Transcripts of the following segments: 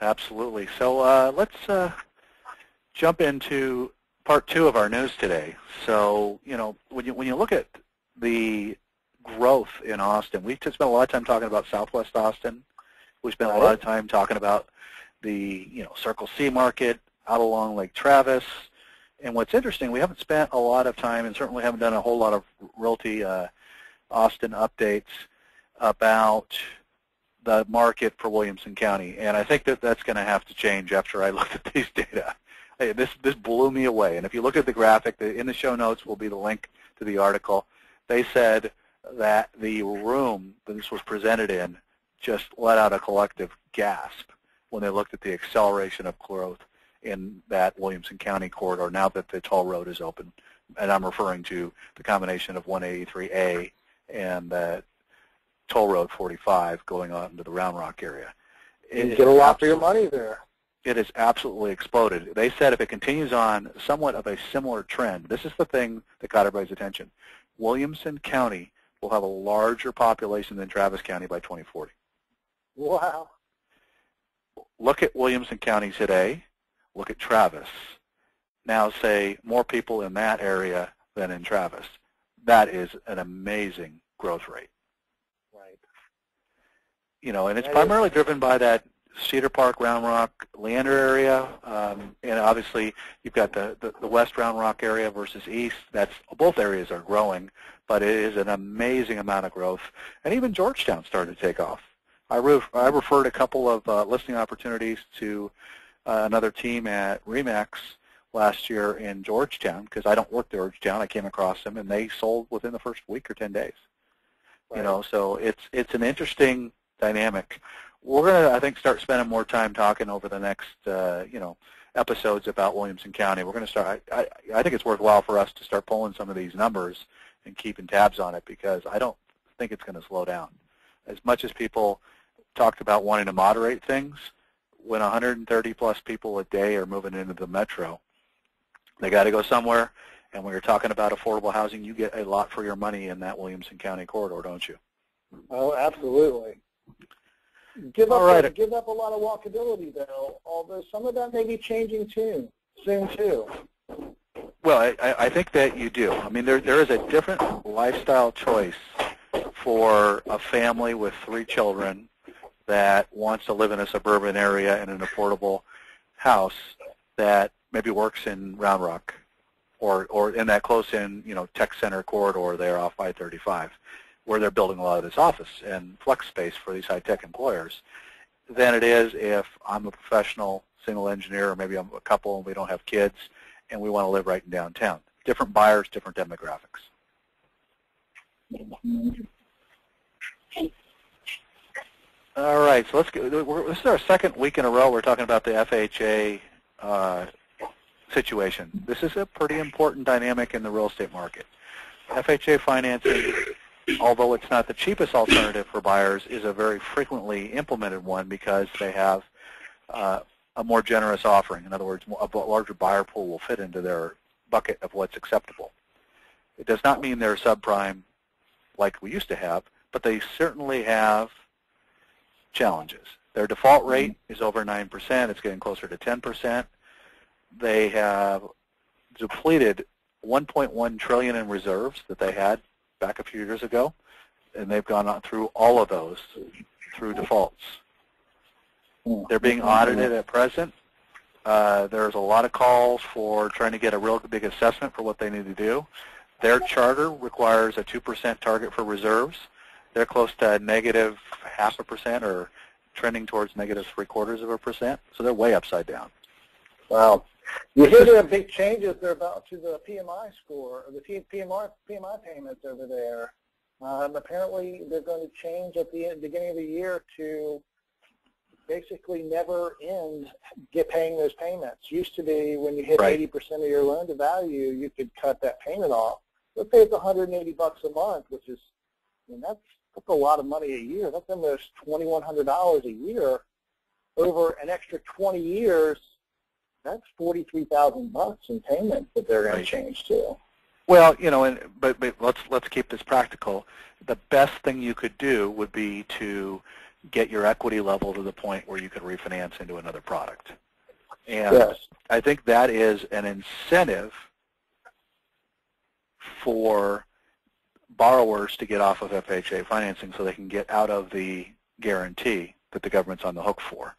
absolutely. So let's jump into part 2 of our news today. So, when you look at the growth in Austin, we spent a lot of time talking about Southwest Austin. We spent a lot of time talking about the Circle C market out along Lake Travis. And what's interesting, we haven't spent a lot of time, and certainly haven't done a whole lot of Realty Austin updates about the market for Williamson County. And I think that that's going to have to change after I looked at these data. This blew me away. And if you look at the graphic, in the show notes will be the link to the article. They said that the room that this was presented in just let out a collective gasp when they looked at the acceleration of growth in that Williamson County corridor now that the toll road is open. And I'm referring to the combination of 183A and toll road 45 going on into the Round Rock area. You get a lot for your money there. It has absolutely exploded. They said if it continues on somewhat of a similar trend, this is the thing that got everybody's attention. Williamson County will have a larger population than Travis County by 2040. Wow. Look at Williamson County today. Look at Travis. Now say more people in that area than in Travis. That is an amazing growth rate. Right. And it's primarily driven by that Cedar Park, Round Rock, Leander area, and obviously you've got the West Round Rock area versus East. Both areas are growing, but it is an amazing amount of growth. And even Georgetown started to take off. I referred a couple of listing opportunities to another team at RE/MAX last year in Georgetown because I don't work Georgetown. I came across them, and they sold within the first week or 10 days. Right. So it's an interesting dynamic. We're going to, I think, start spending more time talking over the next, episodes about Williamson County. We're going to start. I think it's worthwhile for us to start pulling some of these numbers and keeping tabs on it because I don't think it's going to slow down. As much as people talked about wanting to moderate things, when 130-plus people a day are moving into the metro, they got to go somewhere. And when you're talking about affordable housing, you get a lot for your money in that Williamson County corridor, don't you? Oh, absolutely. Give up a lot of walkability, though, although some of that may be changing soon, too. Well, I think that you do. I mean, there is a different lifestyle choice for a family with 3 children that wants to live in a suburban area in an affordable house that maybe works in Round Rock or in that close-in, tech center corridor there off I-35, where they're building a lot of this office and flex space for these high-tech employers, than it is if I'm a professional single engineer or maybe I'm a couple and we don't have kids and we want to live right in downtown. Different buyers, different demographics. All right, so let's go. This is our second week in a row we're talking about the FHA situation. This is a pretty important dynamic in the real estate market. FHA financing, although it's not the cheapest alternative for buyers, is a very frequently implemented one because they have a more generous offering. In other words, a larger buyer pool will fit into their bucket of what's acceptable. It does not mean they're subprime like we used to have, but they certainly have challenges. Their default rate is over 9%. It's getting closer to 10%. They have depleted $1.1 trillion in reserves that they had back a few years ago, and they've gone on through all of those through defaults. They're being audited at present. There's a lot of calls for trying to get a real big assessment for what they need to do. Their charter requires a 2% target for reserves. They're close to negative 0.5% or trending towards negative 0.75%, so they're way upside down. Wow. You hear there are big changes they're about to the PMI score, or the PMI payments over there. Apparently they're going to change at the beginning of the year to basically never get paying those payments. Used to be when you hit 80% of your loan to value, you could cut that payment off. Let's say it's $180 a month, which is, that's a lot of money a year. That's almost $2,100 a year. Over an extra 20 years, that's $43,000 in payments that they're going to change to. Well, but let's keep this practical. The best thing you could do would be to get your equity level to the point where you could refinance into another product. And Yes. I think that is an incentive for borrowers to get off of FHA financing so they can get out of the guarantee that the government's on the hook for.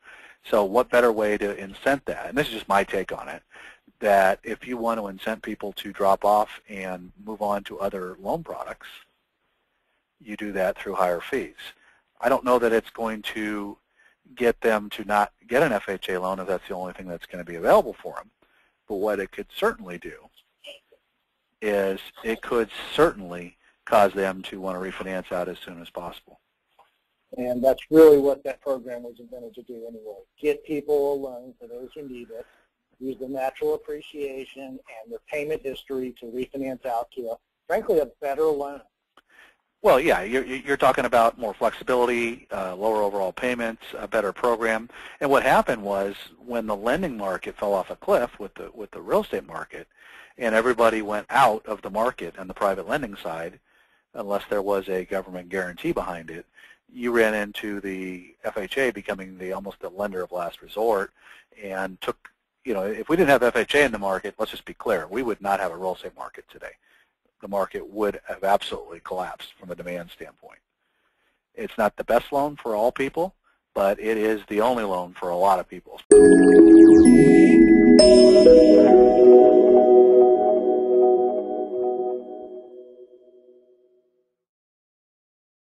So what better way to incent that? And this is just my take on it, that if you want to incent people to drop off and move on to other loan products, you do that through higher fees. I don't know that it's going to get them to not get an FHA loan if that's the only thing that's going to be available for them. But what it could certainly do is it could certainly cause them to want to refinance out as soon as possible. And that's really what that program was intended to do anyway. Get people a loan for those who need it, use the natural appreciation and the payment history to refinance out to, frankly, a better loan. Well, yeah, you're talking about more flexibility, lower overall payments, a better program. And what happened was when the lending market fell off a cliff with the real estate market, and everybody went out of the market on the private lending side, unless there was a government guarantee behind it, you ran into the FHA becoming almost the lender of last resort, and took, if we didn't have FHA in the market, let's just be clear, we would not have a real estate market today. The market would have absolutely collapsed from a demand standpoint. It's not the best loan for all people, but it is the only loan for a lot of people.